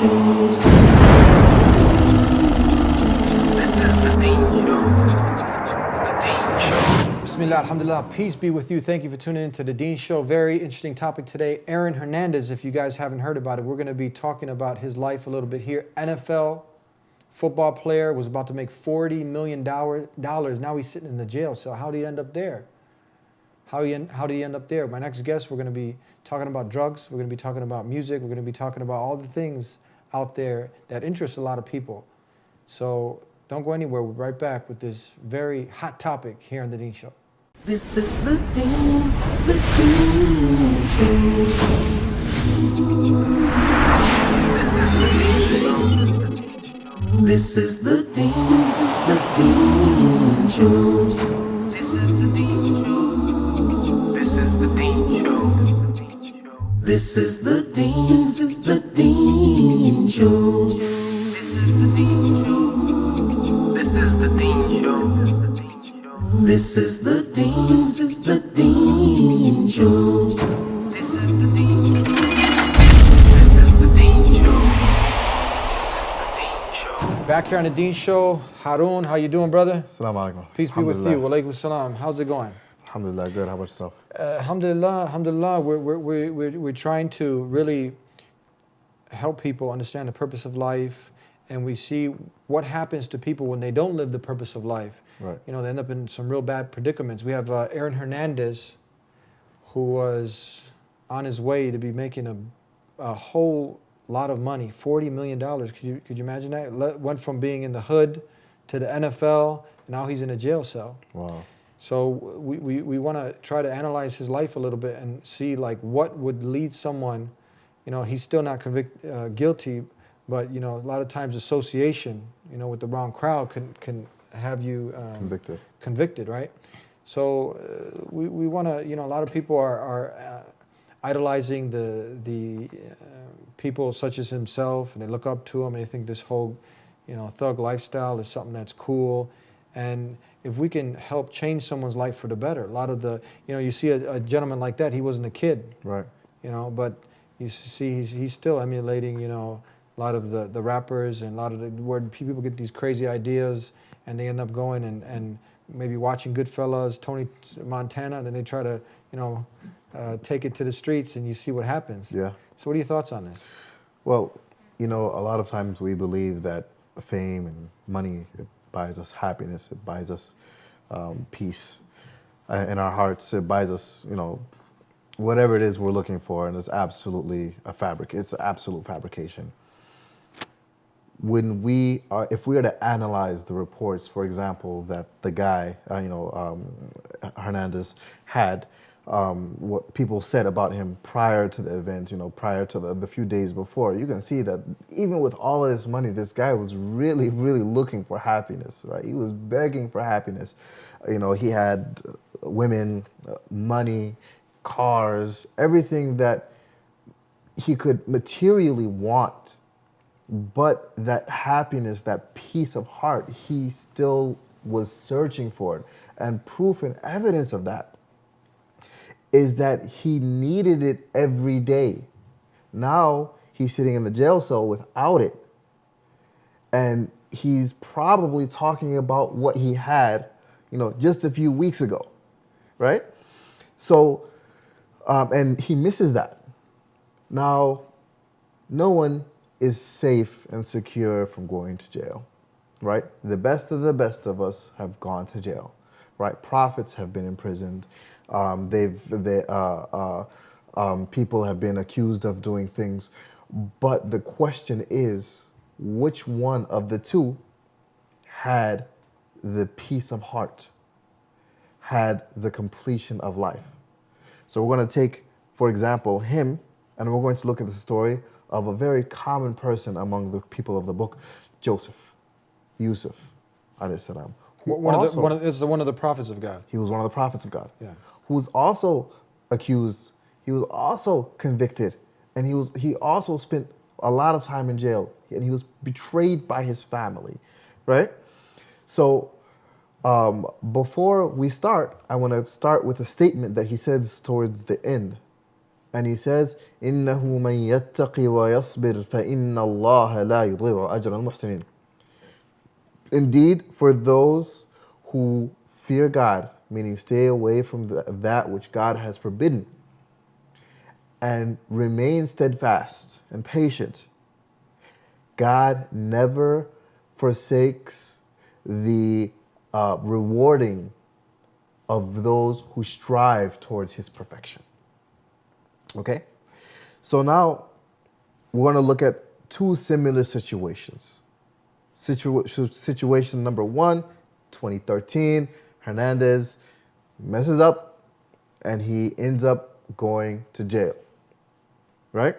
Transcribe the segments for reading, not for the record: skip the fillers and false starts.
Bismillah, alhamdulillah, peace be with you. Thank you for tuning in to the Deen Show. Very interesting topic today. Aaron Hernandez, if you guys haven't heard about it, we're going to be talking about his life a little bit here. NFL football player, was about to make $40 million. Now he's sitting in the jail cell. How did he end up there? How did he end up there? My next guest, we're going to be talking about drugs. We're going to be talking about music. We're going to be talking about all the things out there that interest a lot of people. So don't go anywhere. We'll be right back with this very hot topic here on the Deen Show. This is the Deen Show. This is the Deen Show. This is the Deen Show. This is the Deen Show. This is the Deen Show. This is the Deen Show. This is the Deen Show. This is the Deen Show. This is the Deen Show. This is the Deen Show. This is the Deen Show. Back here on the Deen Show. Harun, how you doing, brother? Assalamu alaikum. Peace be with you. Wa alaikum salam. How's it going? Alhamdulillah, good. How about yourself? Alhamdulillah. We're trying to really help people understand the purpose of life, and we see what happens to people when they don't live the purpose of life. Right. You know, they end up in some real bad predicaments. We have Aaron Hernandez, who was on his way to be making a whole lot of money, $40 million. Could you imagine that? Went from being in the hood to the NFL, and now he's in a jail cell. Wow. So we want to try to analyze his life a little bit and see like what would lead someone. You know, he's still not guilty, but you know, a lot of times association, you know, with the wrong crowd can have you convicted, right? So we want to, you know, a lot of people are idolizing the people such as himself, and they look up to him, and they think this whole, you know, thug lifestyle is something that's cool. And if we can help change someone's life for the better, a lot of the, you know, you see a gentleman like that, he wasn't a kid, right? You know, but you see he's still emulating, you know, a lot of the rappers and a lot of where people get these crazy ideas, and they end up going and maybe watching Goodfellas, Tony Montana, and then they try to, you know, take it to the streets, and you see what happens. Yeah. So what are your thoughts on this? Well, you know, a lot of times we believe that fame and money, it buys us happiness, it buys us peace in our hearts, it buys us, you know, whatever it is we're looking for, and it's absolutely it's an absolute fabrication. When if we are to analyze the reports, for example, that the guy, Hernandez had, what people said about him prior to the event, you know, prior to the few days before, you can see that even with all of this money, this guy was really, really looking for happiness, right? He was begging for happiness. You know, he had women, money, cars, everything that he could materially want. But that happiness, that peace of heart, he still was searching for it. And proof and evidence of that is that he needed it every day. Now he's sitting in the jail cell without it. And he's probably talking about what he had, you know, just a few weeks ago, right? So, and he misses that. Now, no one is safe and secure from going to jail, right? The best of us have gone to jail, right? Prophets have been imprisoned. People have been accused of doing things. But the question is, which one of the two had the peace of heart, had the completion of life? So we're going to take, for example, him, and we're going to look at the story of a very common person among the people of the book, Yusuf, alayhi salam. One of the prophets of God. He was one of the prophets of God. Yeah. Who was also accused. He was also convicted, and he also spent a lot of time in jail, and he was betrayed by his family, right? So before we start, I want to start with a statement that he says towards the end And he says, إِنَّهُ مَن يَتَّقِ وَيَصْبِرْ فَإِنَّ اللَّهَ لَا يُضِيعُ أَجْرَ الْمُحْسِنِينَ. Indeed, for those who fear God, meaning stay away from that which God has forbidden, and remain steadfast and patient, God never forsakes the rewarding of those who strive towards His perfection. Okay? So now we're going to look at two similar situations. Situation number one, 2013, Hernandez messes up and he ends up going to jail. Right?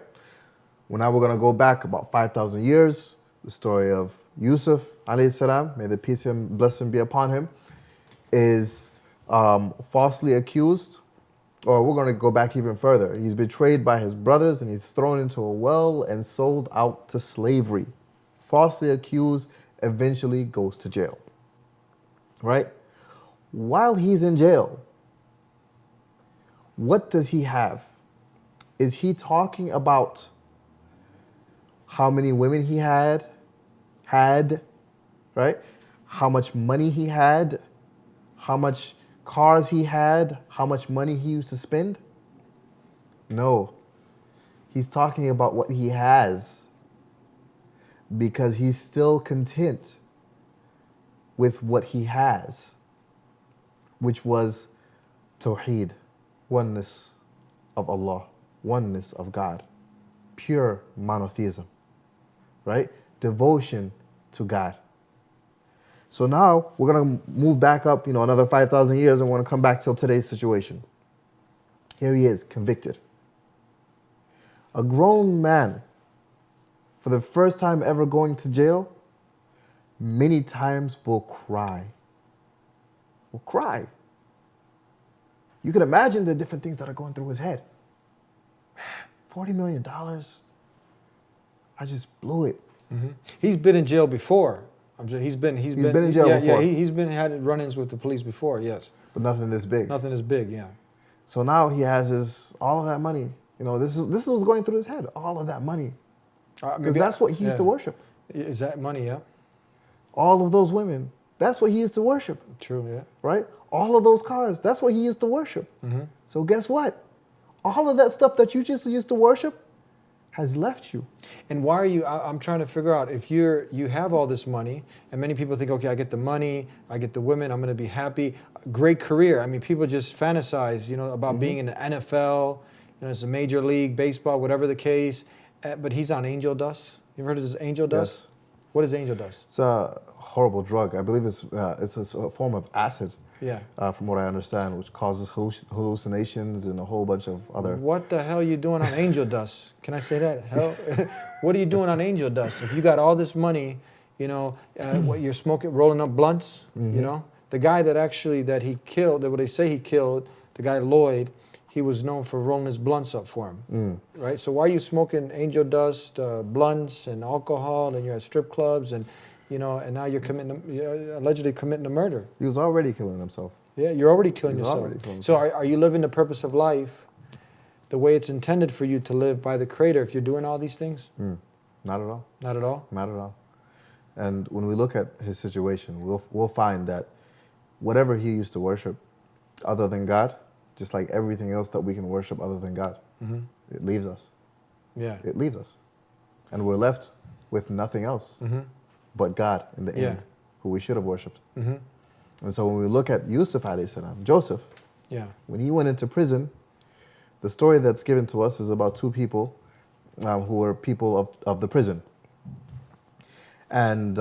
Well, now we're going to go back about 5,000 years. The story of Yusuf, alayhi salam, may the peace and blessing be upon him, is falsely accused. Or we're going to go back even further. He's betrayed by his brothers and he's thrown into a well and sold out to slavery. Falsely accused, eventually goes to jail. Right? While he's in jail, what does he have? Is he talking about how many women he had, right? How much money he had, how much cars he had, how much money he used to spend? No. He's talking about what he has, because he's still content with what he has, which was Tawheed, oneness of Allah, oneness of God, pure monotheism, right? Devotion to God. So now we're going to move back up, another 5,000 years, and we're going to come back to today's situation. Here he is, convicted. A grown man, for the first time ever going to jail, many times will cry. Will cry. You can imagine the different things that are going through his head. $40 million. I just blew it. Mm-hmm. He's been in jail before. He's been in jail before. Yeah, he's had run-ins with the police before. Yes, but nothing this big. Nothing this big. Yeah. So now he has all of that money. This is what's going through his head. All of that money, because that's what he used to worship. Is that money? Yeah. All of those women. That's what he used to worship. True. Yeah. Right. All of those cars. That's what he used to worship. Mm-hmm. So guess what? All of that stuff that you just used to worship has left you. And why are you, I'm trying to figure out, if you have all this money, and many people think, okay, I get the money, I get the women, I'm going to be happy. Great career. I mean, people just fantasize, about being in the NFL, it's a major league, baseball, whatever the case. But he's on angel dust. You've heard of this angel dust? Yes. What is angel dust? It's a horrible drug. I believe it's a form of acid. Yeah. From what I understand, which causes hallucinations and a whole bunch of other. What the hell are you doing on angel dust? Can I say that? Hell, what are you doing on angel dust? If you got all this money, what you're smoking, rolling up blunts, the guy that he killed, what they say he killed, the guy Lloyd, he was known for rolling his blunts up for him, right? So why are you smoking angel dust, blunts, and alcohol, and you're at strip clubs, and and now you're allegedly committing a murder? He was already killing himself. Yeah, you're already killing yourself. So are you living the purpose of life the way it's intended for you to live by the Creator if you're doing all these things? Not at all. Not at all? Not at all. And when we look at his situation, we'll find that whatever he used to worship other than God, just like everything else that we can worship other than God, it leaves us. Yeah. It leaves us. And we're left with nothing else but God in the end, who we should have worshipped. And so when we look at Yusuf alayhi salam, Joseph, when he went into prison, the story that's given to us is about two people who were people of the prison. And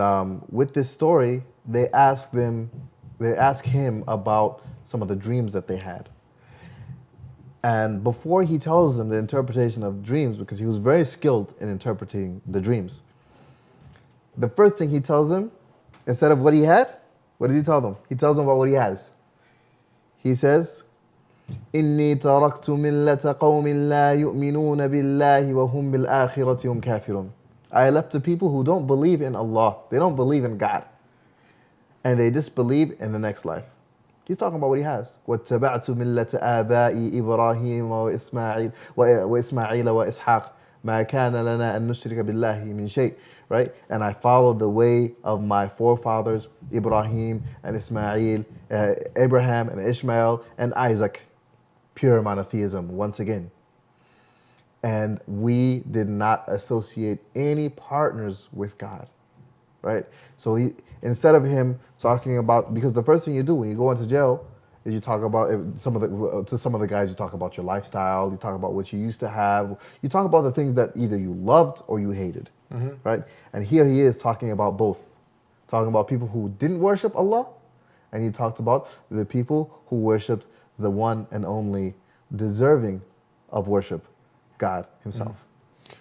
with this story, they ask him about some of the dreams that they had. And before he tells them the interpretation of dreams, because he was very skilled in interpreting the dreams, the first thing he tells them, instead of what he had, what does he tell them? He tells them about what he has. He says, إِنِّي تَرَكْتُ مِلَّةَ قَوْمٍ لَا يُؤْمِنُونَ بِاللَّهِ وَهُمْ بِالْآخِرَةِ هُمْ كَافِرُونَ. I left the people who don't believe in Allah. They don't believe in God. And they disbelieve in the next life. He's talking about what he has. وَاتَّبَعْتُ مِلَّةَ آبَائِي إِبْرَاهِيمَ وَإِسْمَاعِيلَ وَإِسْحَاقَ مَا كَانَ لَنَا أَن نُشْرِكَ بِاللَّهِ مِنْ شَيْءٍ. Right? And I followed the way of my forefathers, Ibrahim and Ismail, Abraham and Ishmael and Isaac. Pure monotheism, once again. And we did not associate any partners with God. Right? So instead of him talking about, because the first thing you do when you go into jail is you talk about some of the guys, you talk about your lifestyle, you talk about what you used to have, you talk about the things that either you loved or you hated, right? And here he is talking about both, talking about people who didn't worship Allah, and he talked about the people who worshipped the one and only deserving of worship, God himself.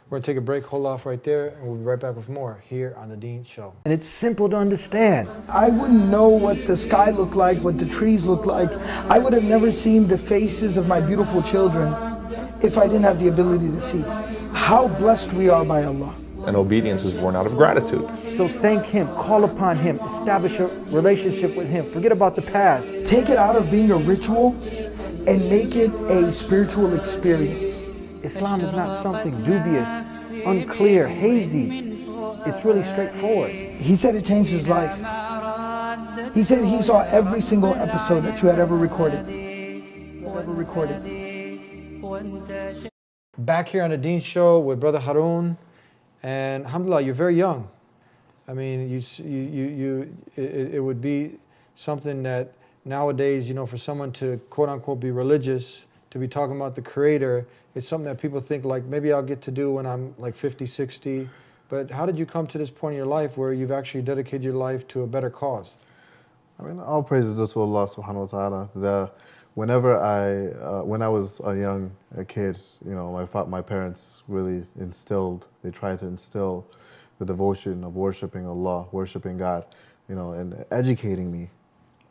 We're going to take a break, hold off right there, and we'll be right back with more here on The Deen Show. And it's simple to understand. I wouldn't know what the sky looked like, what the trees looked like. I would have never seen the faces of my beautiful children if I didn't have the ability to see. How blessed we are by Allah. And obedience is born out of gratitude. So thank him, call upon him, establish a relationship with him. Forget about the past. Take it out of being a ritual and make it a spiritual experience. Islam is not something dubious, unclear, hazy. It's really straightforward. He said it changed his life. He said he saw every single episode that you had ever recorded. Back here on The Deen Show with Brother Harun. And alhamdulillah, you're very young. I mean, it would be something that nowadays, you know, for someone to quote unquote be religious, to be talking about the Creator, it's something that people think like maybe I'll get to do when I'm like 50, 60. But how did you come to this point in your life where you've actually dedicated your life to a better cause? I mean, all praises to Allah subhanahu wa ta'ala. When I was a kid, you know, my parents really they tried to instill the devotion of worshiping Allah, worshiping God, you know, and educating me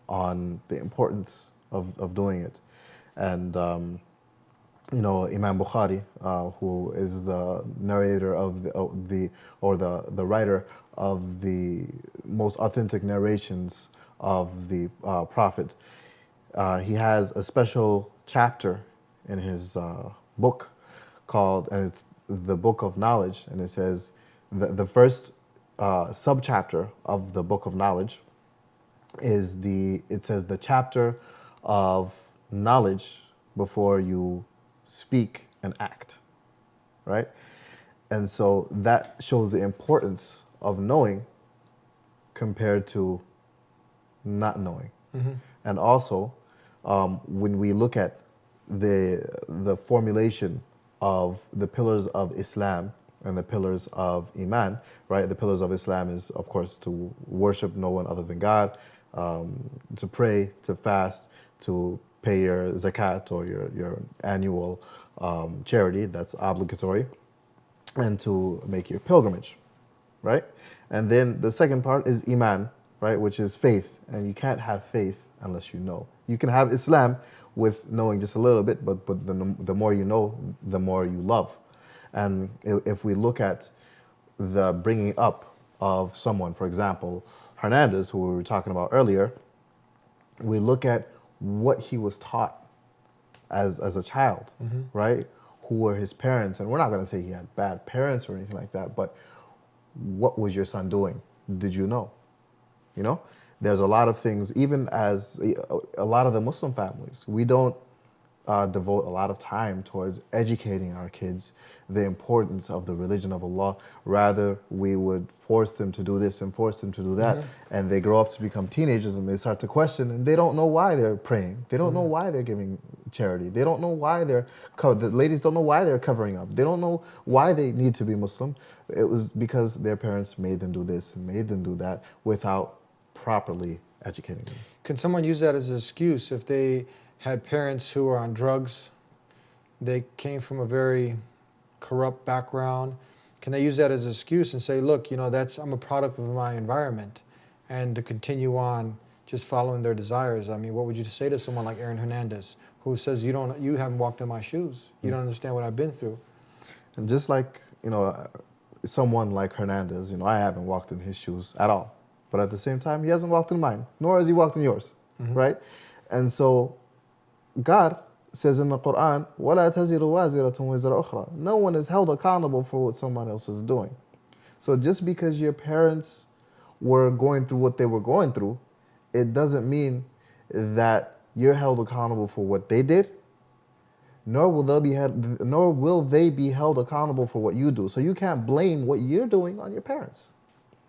on the importance of doing it. And, you know, Imam Bukhari, who is the narrator of the writer of the most authentic narrations of the Prophet, he has a special chapter in his book called, and it's the Book of Knowledge, and it says the first subchapter of the Book of Knowledge is the chapter of knowledge before you speak and act, right? And so that shows the importance of knowing compared to not knowing. And also, when we look at the formulation of the pillars of Islam and the pillars of Iman, right? The pillars of Islam is, of course, to worship no one other than God, to pray, to fast, to pay your zakat or your annual charity that's obligatory, and to make your pilgrimage, right? And then the second part is Iman, right, which is faith. And you can't have faith unless you know. You can have Islam with knowing just a little bit, but the more you know, the more you love. And if we look at the bringing up of someone, for example, Hernandez, who we were talking about earlier, we look at what he was taught as a child, right? Who were his parents? And we're not going to say he had bad parents or anything like that, but what was your son doing? Did you know? You know, there's a lot of things, even as a lot of the Muslim families, we don't devote a lot of time towards educating our kids the importance of the religion of Allah. Rather, we would force them to do this and force them to do that. And they grow up to become teenagers and they start to question, and they don't know why they're praying. They don't know why they're giving charity. They don't know why the ladies don't know why they're covering up. They don't know why they need to be Muslim. It was because their parents made them do this and made them do that without properly educating them. Can someone use that as an excuse if they had parents who were on drugs, they came from a very corrupt background? Can they use that as an excuse and say, look, you know, I'm a product of my environment, and to continue on just following their desires? I mean, what would you say to someone like Aaron Hernandez, who says, you haven't walked in my shoes, you don't understand what I've been through? And just like, you know, someone like Hernandez, you know, I haven't walked in his shoes at all. But at the same time, he hasn't walked in mine, nor has he walked in yours, right? And so God says in the Quran, وَلَا تَزِرُ وَازِرَةٌ وِزْرَ أُخْرَى. No one is held accountable for what someone else is doing. So just because your parents were going through what they were going through, it doesn't mean that you're held accountable for what they did, nor will they be held accountable for what you do. So you can't blame what you're doing on your parents.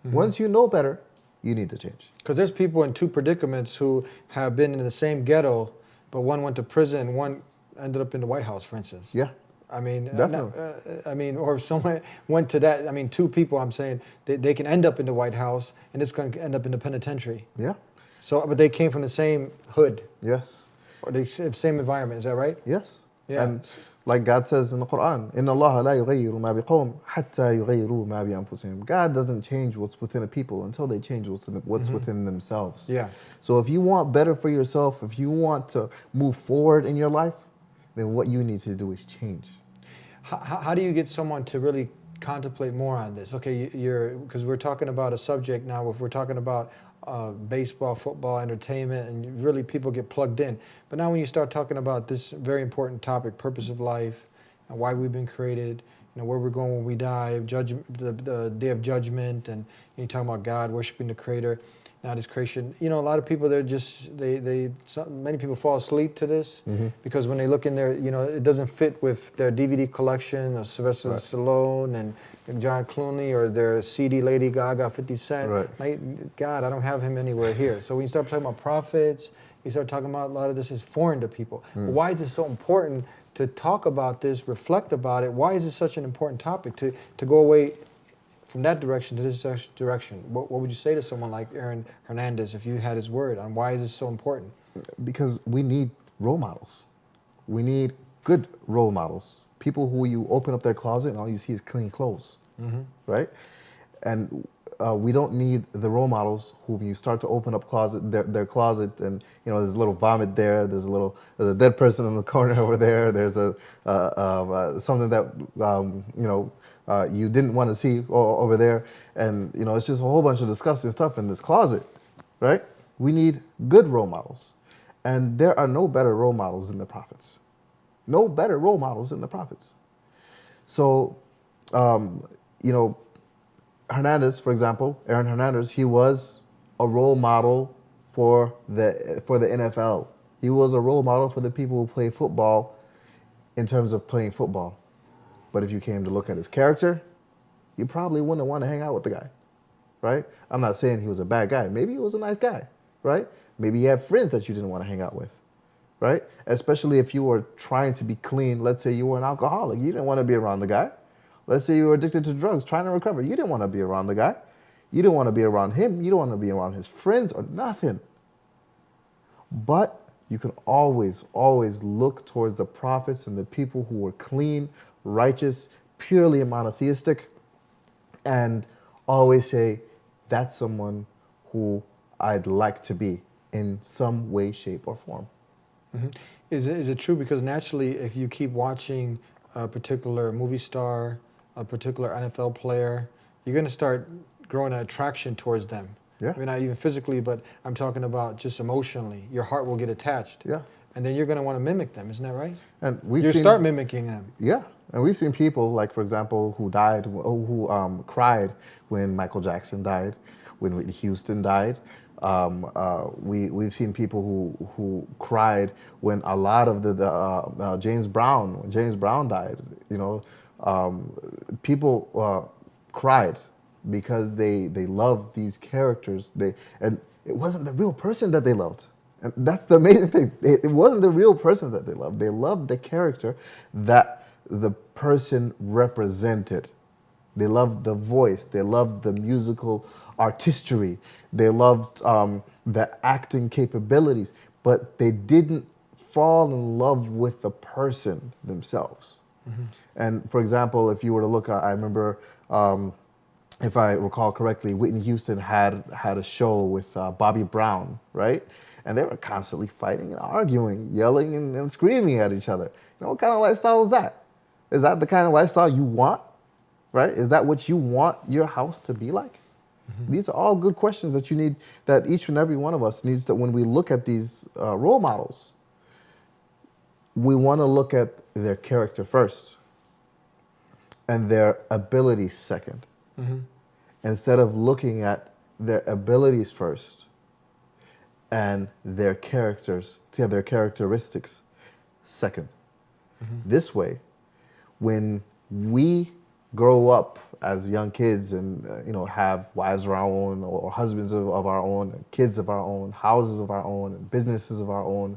Once you know better, you need to change. Because there's people in two predicaments who have been in the same ghetto, but one went to prison and one ended up in the White House, for instance. Yeah. I mean, Definitely. or if someone went to that, I mean, two people, I'm saying, they can end up in the White House and it's going to end up in the penitentiary. Yeah. So, but they came from the same hood, Yes. or the same environment, is that right? Yes. Yeah. And like God says in the Quran, إِنَّ اللَّهَ لَا يُغَيِّرُ مَا بِقَوْمٍ حَتَّى يُغَيِّرُوا مَا بِأَنفُسِهِم. God doesn't change what's within a people until they change what's within themselves. Yeah. So if you want better for yourself, if you want to move forward in your life, then what you need to do is change. How do you get someone to really contemplate more on this? Okay, because we're talking about a subject now, if we're talking about baseball, football, entertainment, and really people get plugged in. But now when you start talking about this very important topic, purpose of life, and why we've been created, where we're going when we die, the day of judgment, and you talking about God, worshiping the Creator, not His creation. A lot of people, many people fall asleep to this because when they look in there, it doesn't fit with their DVD collection of Sylvester Stallone and John Clooney, or their CD Lady Gaga, 50 Cent. Right. God, I don't have him anywhere here. So when you start talking about prophets, you start talking about a lot of this is foreign to people. But why is it so important to talk about this, reflect about it? Why is it such an important topic to go away from that direction to this direction? What would you say to someone like Aaron Hernandez if you had his word on why is this so important? Because we need role models. We need good role models. People who you open up their closet and all you see is clean clothes, right? And we don't need the role models whom you start to open up their closet, and there's a little vomit there. There's a dead person in the corner over there. There's something that you didn't want to see over there, and it's just a whole bunch of disgusting stuff in this closet, right? We need good role models, and there are no better role models than the prophets. No better role models than the prophets. So, Hernandez, for example, Aaron Hernandez, he was a role model for the NFL. He was a role model for the people who play football in terms of playing football. But if you came to look at his character, you probably wouldn't want to hang out with the guy, right? I'm not saying he was a bad guy. Maybe he was a nice guy, right? Maybe he had friends that you didn't want to hang out with, right? Especially if you were trying to be clean. Let's say you were an alcoholic. You didn't want to be around the guy. Let's say you were addicted to drugs, trying to recover. You didn't want to be around the guy. You didn't want to be around him. You don't want to be around his friends or nothing. But you can always, always look towards the prophets and the people who were clean, righteous, purely monotheistic, and always say, that's someone who I'd like to be in some way, shape, or form. Is it true? Because naturally, if you keep watching a particular movie star, a particular NFL player, you're going to start growing an attraction towards them. Yeah. I mean, not even physically, but I'm talking about just emotionally. Your heart will get attached. Yeah. And then you're going to want to mimic them, isn't that right? And you start mimicking them. Yeah. And we've seen people, like, for example, who cried when Michael Jackson died, when Whitney Houston died. We've seen people who cried when a lot of when James Brown died. People cried because they loved these characters. And it wasn't the real person that they loved. And that's the amazing thing. It wasn't the real person that they loved. They loved the character that the person represented. They loved the voice. They loved the musical artistry. They loved the acting capabilities. But they didn't fall in love with the person themselves. And for example, if you were to look at, I remember, if I recall correctly, Whitney Houston had a show with Bobby Brown, right? And they were constantly fighting and arguing, yelling and screaming at each other. What kind of lifestyle is that? Is that the kind of lifestyle you want, right? Is that what you want your house to be like? These are all good questions that you need, that each and every one of us needs to, when we look at these role models, we want to look at their character first and their abilities second. Instead of looking at their abilities first and their characters, their characteristics second. This way, when we grow up as young kids and have wives of our own or husbands of our own, and kids of our own, houses of our own, and businesses of our own,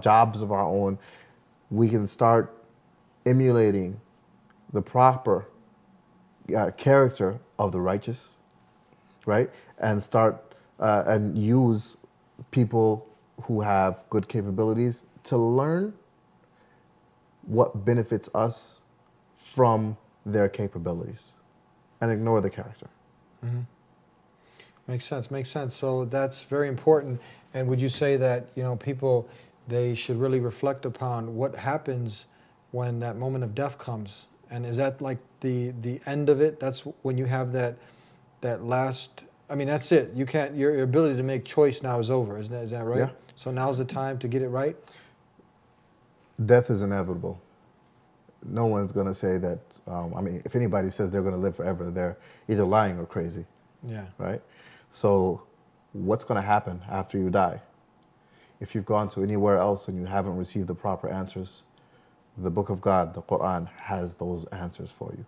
jobs of our own, we can start emulating the proper character of the righteous, right? And start and use people who have good capabilities to learn what benefits us from their capabilities and ignore the character. Makes sense, makes sense. So that's very important. And would you say that, people, they should really reflect upon what happens when that moment of death comes? And is that like the end of it? That's when you have that last, that's it. You can't, your ability to make choice now is over. Is that right? Yeah. So now's the time to get it right? Death is inevitable. No one's going to say that, if anybody says they're going to live forever, they're either lying or crazy. Yeah. Right? So what's going to happen after you die? If you've gone to anywhere else and you haven't received the proper answers, the Book of God, the Quran, has those answers for you.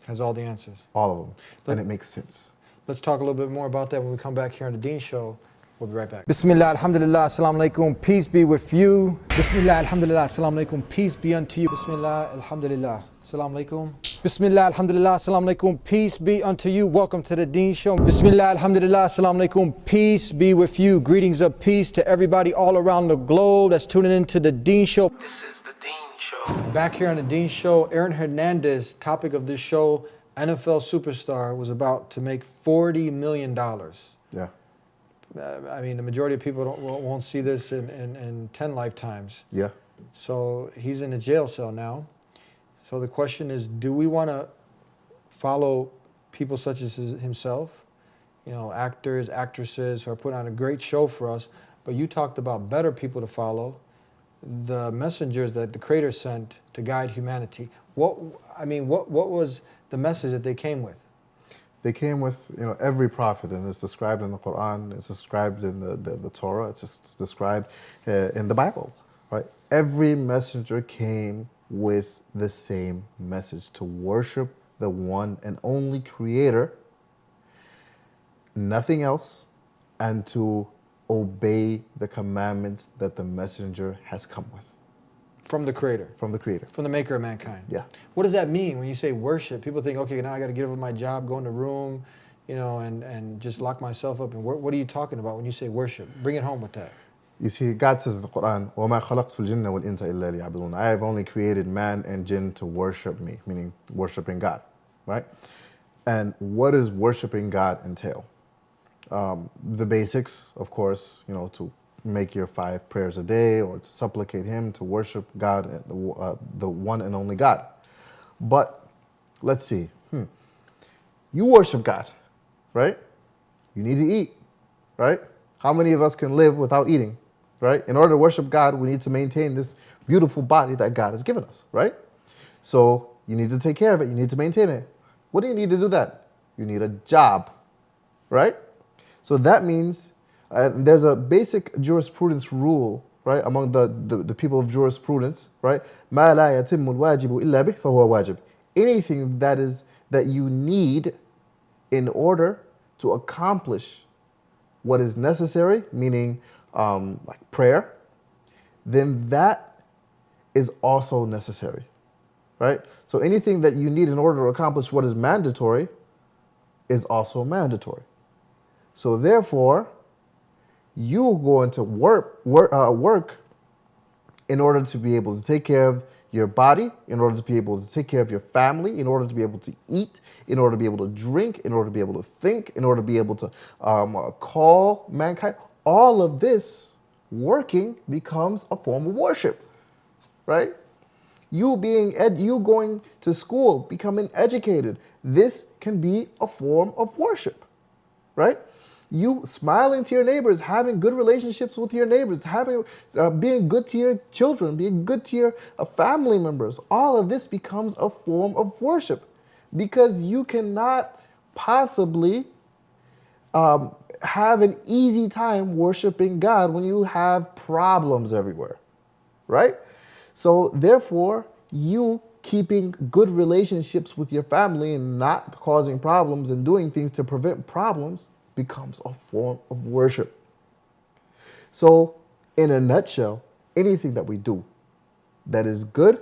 Has all the answers. All of them. And it makes sense. Let's talk a little bit more about that when we come back here on the Deen Show. We'll be right back. Bismillah, alhamdulillah, assalamu alaikum, peace be with you. Bismillah, alhamdulillah, assalamu alaikum, peace be unto you. Bismillah, alhamdulillah, assalamu alaikum. Bismillah, alhamdulillah, assalamu alaikum, peace be unto you. Welcome to the Deen Show. Bismillah, alhamdulillah, assalamu alaikum, peace be with you. Greetings of peace to everybody all around the globe that's tuning into the Deen Show. This is the Deen Show. Back here on the Deen Show, Aaron Hernandez, topic of this show, NFL superstar, was about to make $40 million. Yeah. The majority of people won't see this in 10 lifetimes. Yeah. So he's in a jail cell now. So the question is, do we want to follow people such as himself? Actors, actresses who are putting on a great show for us. But you talked about better people to follow, the messengers that the Creator sent to guide humanity. What was the message that they came with? They came with, every prophet, and it's described in the Quran, it's described in the Torah, it's described in the Bible, right? Every messenger came with the same message: to worship the one and only Creator, nothing else, and to obey the commandments that the messenger has come with. From the Creator. From the Creator. From the maker of mankind. Yeah. What does that mean when you say worship? People think, okay, now I got to get over my job, go in the room, and just lock myself up. And what are you talking about when you say worship? Bring it home with that. You see, God says in the Quran, وَمَا خَلَقْتُ الْجِنَّ وَالْإِنسَ إِلَّا لِيَعْبُدُونَ. I have only created man and jinn to worship me, meaning worshiping God, right? And what does worshiping God entail? The basics, of course, to make your 5 prayers a day, or to supplicate Him, to worship God, the one and only God. But let's see. You worship God, right? You need to eat, right? How many of us can live without eating, right? In order to worship God, we need to maintain this beautiful body that God has given us, right? So you need to take care of it. You need to maintain it. What do you need to do that? You need a job, right? So that means there's a basic jurisprudence rule, right, among the people of jurisprudence, right? مَا لَا يَتِمُّ الْوَاجِبُ إِلَّا بِهِ فَهُوَ وَاجِب. Anything that you need in order to accomplish what is necessary, meaning like prayer, then that is also necessary, right? So anything that you need in order to accomplish what is mandatory is also mandatory. So therefore, you going to work in order to be able to take care of your body, in order to be able to take care of your family, in order to be able to eat, in order to be able to drink, in order to be able to think, in order to be able to call mankind. All of this working becomes a form of worship, right? You going to school, becoming educated, this can be a form of worship. right? You smiling to your neighbors, having good relationships with your neighbors, being good to your children, being good to your family members. All of this becomes a form of worship, because you cannot possibly have an easy time worshiping God when you have problems everywhere, right? So therefore, you keeping good relationships with your family and not causing problems and doing things to prevent problems becomes a form of worship. So in a nutshell, anything that we do that is good,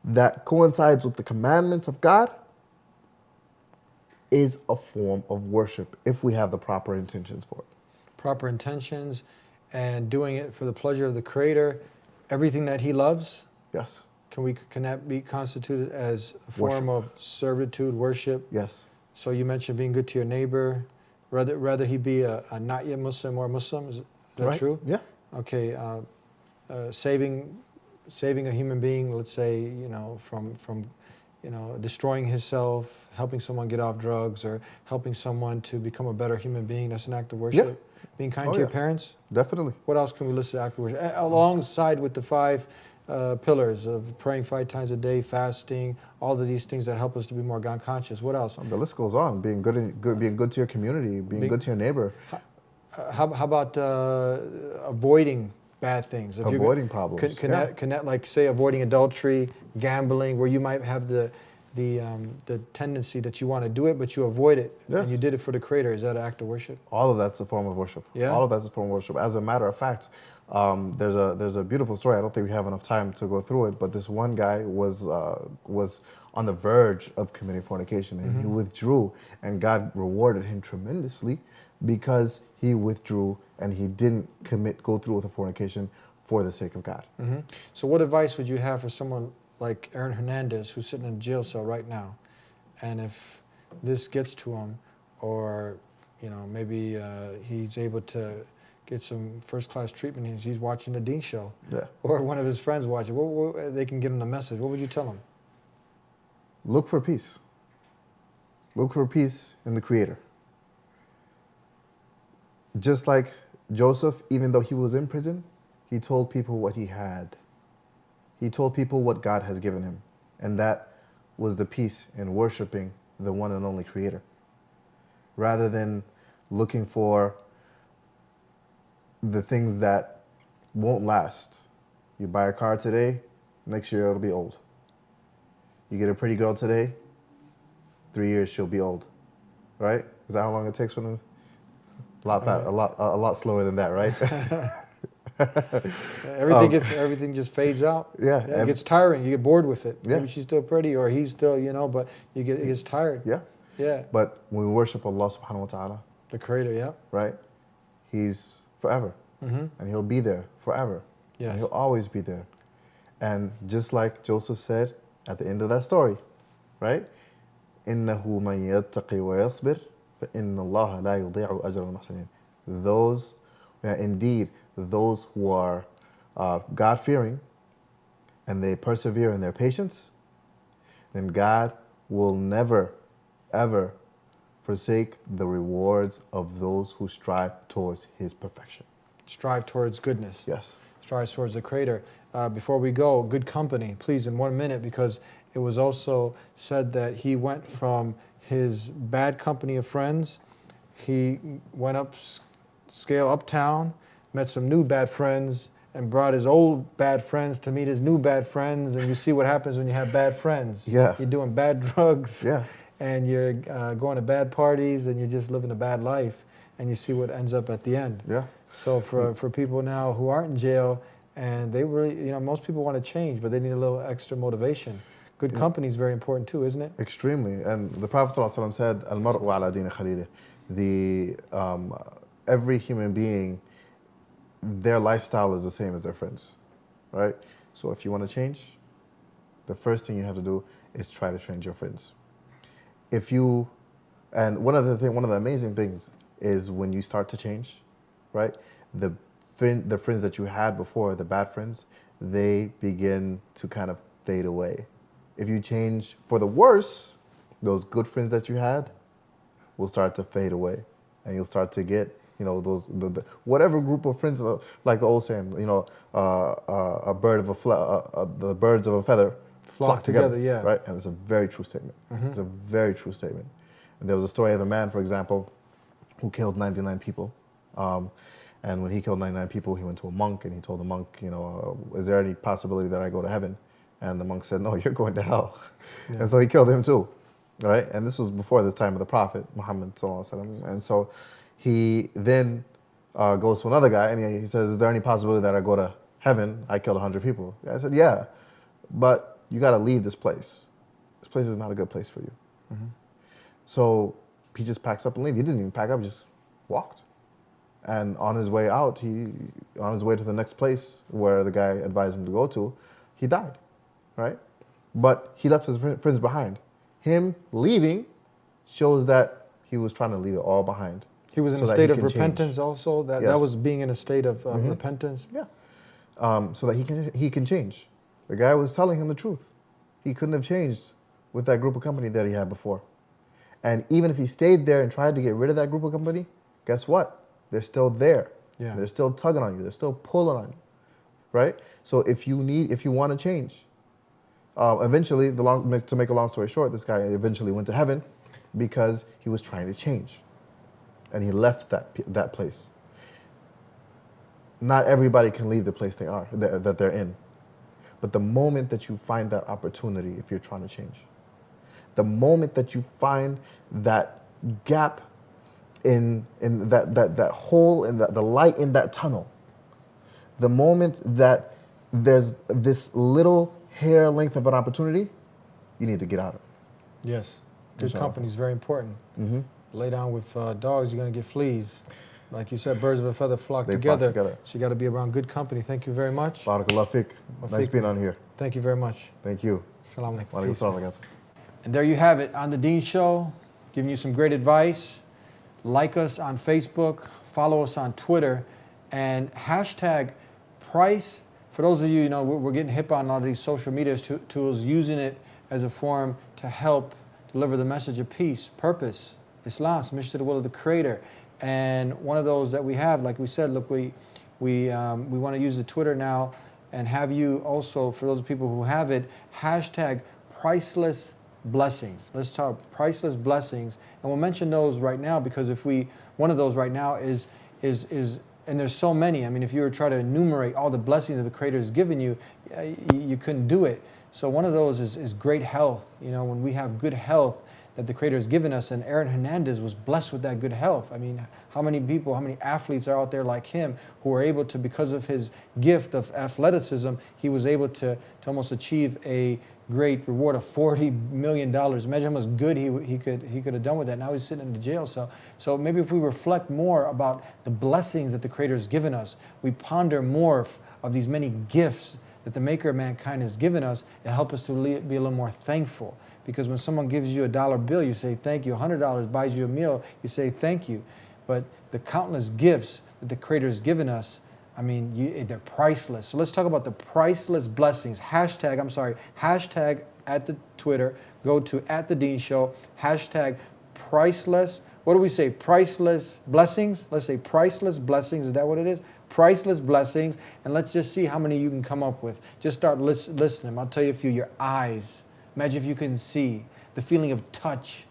that coincides with the commandments of God, is a form of worship if we have the proper intentions for it. Proper intentions and doing it for the pleasure of the Creator, everything that He loves. Yes. Can that be constituted as a form Worship. of servitude, worship? Yes. So you mentioned being good to your neighbor, rather he be a not yet Muslim or Muslim. Is that Right. true? Yeah. Okay. Saving a human being, let's say, from destroying himself, helping someone get off drugs, or helping someone to become a better human being. That's an act of worship. Yeah. Being kind Oh, to your yeah. parents. Definitely. What else can we list as act of worship? Alongside with the 5 pillars of praying 5 times a day, fasting, all of these things that help us to be more God conscious. What else? The list goes on. Being good to your community, being good to your neighbor, How about avoiding bad things? If avoiding problems. Can that, like, say, avoiding adultery, gambling, where you might have the tendency that you want to do it, but you avoid it, Yes. and you did it for the Creator. Is that an act of worship? All of that's a form of worship. Yeah. All of that's a form of worship. As a matter of fact, there's a beautiful story. I don't think we have enough time to go through it, but this one guy was on the verge of committing fornication, and he withdrew, and God rewarded him tremendously because he withdrew and he didn't go through with the fornication for the sake of God. So what advice would you have for someone like Aaron Hernandez, who's sitting in a jail cell right now, and if this gets to him, or maybe he's able to get some first-class treatment, and he's watching the Deen show, Yeah. or one of his friends watching, they can give him the message. What would you tell him? Look for peace. Look for peace in the Creator. Just like Joseph, even though he was in prison, he told people what he had. He told people what God has given him. And that was the peace in worshiping the one and only Creator. Rather than looking for the things that won't last. You buy a car today, next year it'll be old. You get a pretty girl today, 3 years she'll be old. Right? Is that how long it takes for them? A lot slower than that, right? Everything just fades out. Yeah. It gets tiring. You get bored with it. Yeah. Maybe she's still pretty, or he's still, but it gets tired. Yeah. Yeah. But when we worship Allah subhanahu wa ta'ala, The Creator, yeah. right? He's forever. And he'll be there forever. Yes. And he'll always be there. And just like Joseph said at the end of that story, right? إِنَّهُ مَن يَتَّقِي وَيَصْبِرْ فَإِنَّ اللَّهَ لَا يُضِيعُ أَجْرَ الْمُحْسِنِينَ. Indeed, those who are God-fearing and they persevere in their patience, then God will never, ever forsake the rewards of those who strive towards His perfection. Strive towards goodness. Yes. Strive towards the Creator. Before we go, good company, please, in 1 minute, because it was also said that he went from his bad company of friends, he went uptown, met some new bad friends, and brought his old bad friends to meet his new bad friends. And you see what happens when you have bad friends. Yeah. You're doing bad drugs. Yeah. And you're going to bad parties, and you're just living a bad life. And you see what ends up at the end. Yeah. So for people now who aren't in jail, and they really, most people want to change, but they need a little extra motivation. Good company is very important too, isn't it? Extremely. And the Prophet ﷺ said, Al-mar'u ala dini khalilih. Every human being, their lifestyle is the same as their friends, right? So if you want to change, the first thing you have to do is try to change your friends. And one of the amazing things is when you start to change, right? The friends that you had before, the bad friends, they begin to kind of fade away. If you change for the worse, those good friends that you had will start to fade away, and you'll start to get, you know, those the whatever group of friends, like the old saying, you know, the birds of a feather flock together, yeah. right? And it's a very true statement. It's a very true statement. And there was a story of a man, for example, who killed 99 people. And when he killed 99 people, he went to a monk and he told the monk, you know, is there any possibility that I go to heaven? And the monk said, no, you're going to hell. Yeah. And so he killed him too, right? And this was before the time of the Prophet, Muhammad sallallahu alaihi wasallam. And so he then goes to another guy and he says, is there any possibility that I go to heaven? I killed 100 people. The guy said, yeah, but you got to leave this place. This place is not a good place for you. So he just packs up and leaves. He didn't even pack up, just walked. And on his way out, on his way to the next place where the guy advised him to go to, he died, right? But he left his friends behind. Him leaving shows that he was trying to leave it all behind. He was in a state of repentance also? That was being in a state of repentance? Yeah. So that he can change. The guy was telling him the truth. He couldn't have changed with that group of company that he had before. And even if he stayed there and tried to get rid of that group of company, guess what? They're still there. Yeah. They're still tugging on you. They're still pulling on you, right? So if you want to change, eventually, to make a long story short, this guy eventually went to heaven because he was trying to change, and he left that place. Not everybody can leave the place that they're in, but the moment that you find that opportunity, if you're trying to change, the moment that you find that gap in that hole in the light in that tunnel, the moment that there's this little hair length of an opportunity, you need to get out of it. Yes, good company is very important. Lay down with dogs, you're going to get fleas. Like you said, birds of a feather flock together. So you got to be around good company. Thank you very much. Barakallah fiqh. Nice being on here. Thank you very much. Thank you. Assalamu alaikum. Peace. And there you have it on the Deen Show, giving you some great advice. Like us on Facebook, follow us on Twitter, and hashtag price. For those of you, you know, we're getting hip on all these social media tools, using it as a form to help deliver the message of peace, purpose, Islam, submission to the will of the Creator. And one of those that we have, like we said, look, we want to use the Twitter now and have you also, for those people who have it, hashtag priceless blessings. Let's talk priceless blessings, and we'll mention those right now because one of those right now is, and there's so many. I mean, if you were trying to enumerate all the blessings that the Creator has given you, you couldn't do it. So one of those is great health. You know, when we have good health that the Creator has given us, and Aaron Hernandez was blessed with that good health. I mean, how many people, how many athletes are out there like him who are able to, because of his gift of athleticism, he was able to almost achieve a great reward of $40 million. Imagine how much good he could have done with that. Now he's sitting in the jail cell. So maybe if we reflect more about the blessings that the Creator has given us, we ponder more of these many gifts that the Maker of mankind has given us, it helps us to be a little more thankful. Because when someone gives you a dollar bill, you say thank you. $100 buys you a meal, you say thank you. But the countless gifts that the Creator has given us, I mean, they're priceless. So let's talk about the priceless blessings. Hashtag at the Twitter. Go to @TheDeenShow. Hashtag priceless. What do we say? Priceless blessings? Let's say priceless blessings. Is that what it is? Priceless blessings. And let's just see how many you can come up with. Just start listening. I'll tell you a few. Your eyes. Imagine if you can see. The feeling of touch.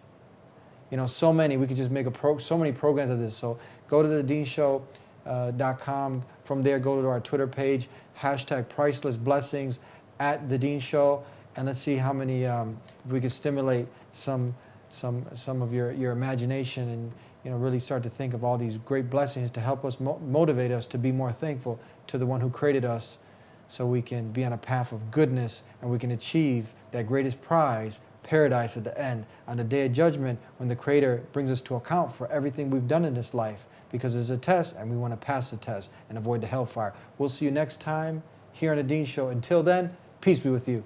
You know, so many. We could just make so many programs of this. So go to thedeenshow.com. From there, go to our Twitter page, hashtag priceless blessings @The Deen Show, and let's see how many, if we could stimulate some of your imagination and, you know, really start to think of all these great blessings to help us motivate us to be more thankful to the one who created us, so we can be on a path of goodness and we can achieve that greatest prize, paradise at the end, on the Day of Judgment, when the Creator brings us to account for everything we've done in this life. Because it's a test, and we want to pass the test and avoid the hellfire. We'll see you next time here on The Deen Show. Until then, peace be with you.